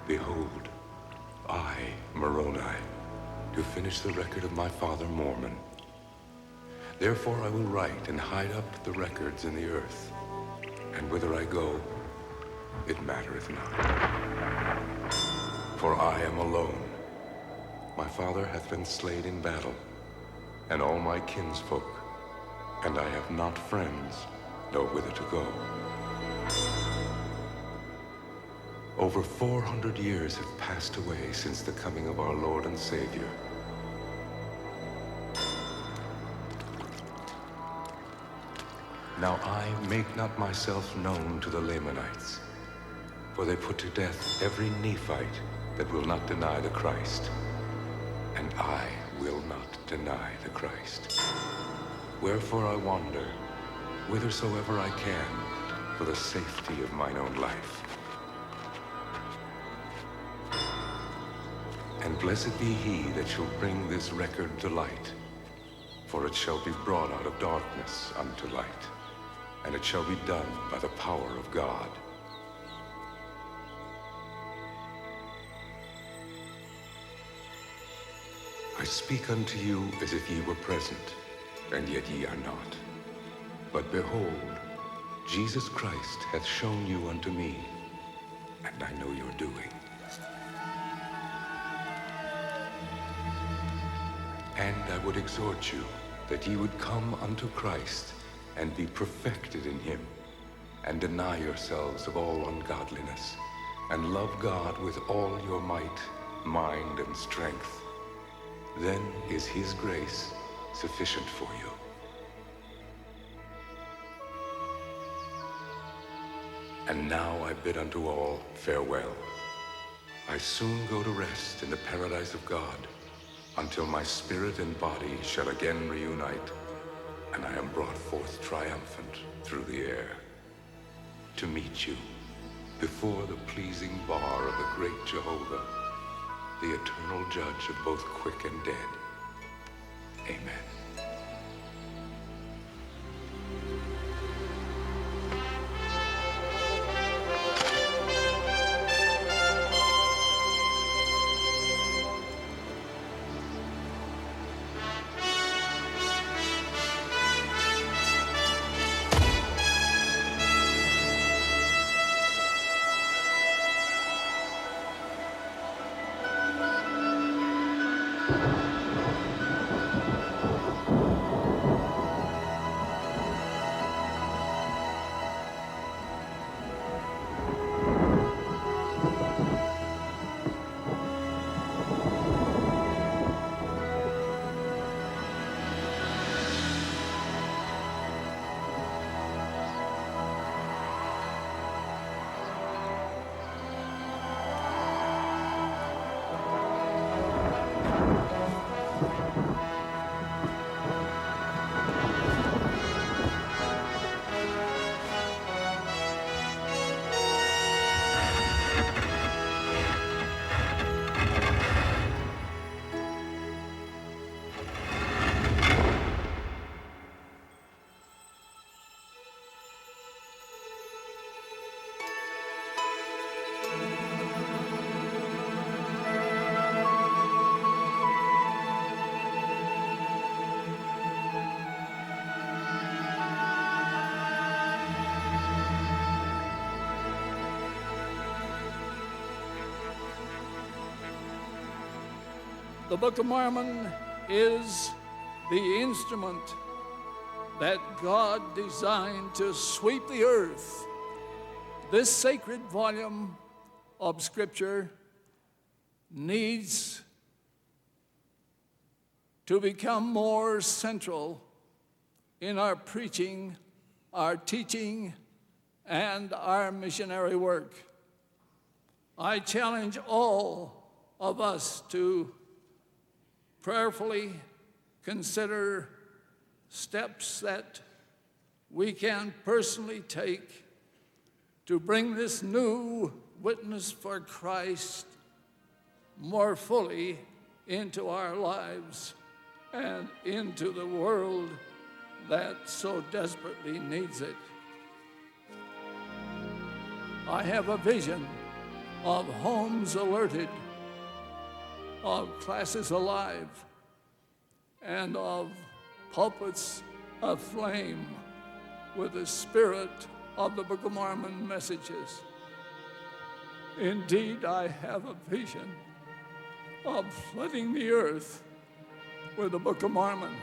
Behold, I, Moroni, do finish the record of my father Mormon. Therefore I will write and hide up the records in the earth, and whither I go, it mattereth not. For I am alone. My father hath been slain in battle, and all my kinsfolk, and I have not friends, nor whither to go. Over 400 years have passed away since the coming of our Lord and Savior. Now I make not myself known to the Lamanites, for they put to death every Nephite that will not deny the Christ, and I will not deny the Christ. Wherefore I wander, whithersoever I can, for the safety of mine own life. And blessed be he that shall bring this record to light, for it shall be brought out of darkness unto light, and it shall be done by the power of God. I speak unto you as if ye were present, and yet ye are not. But behold, Jesus Christ hath shown you unto me, and I know your doing. And I would exhort you that ye would come unto Christ and be perfected in him, and deny yourselves of all ungodliness, and love God with all your might, mind, and strength. Then is his grace sufficient for you. And now I bid unto all farewell. I soon go to rest in the paradise of God, until my spirit and body shall again reunite, and I am brought forth triumphant through the air, to meet you before the pleasing bar of the great Jehovah, the eternal judge of both quick and dead. Amen. The Book of Mormon is the instrument that God designed to sweep the earth. This sacred volume of Scripture needs to become more central in our preaching, our teaching, and our missionary work. I challenge all of us to prayerfully consider steps that we can personally take to bring this new witness for Christ more fully into our lives and into the world that so desperately needs it. I have a vision of homes alerted, of classes alive, and of pulpits aflame with the spirit of the Book of Mormon messages. Indeed, I have a vision of flooding the earth with the Book of Mormon.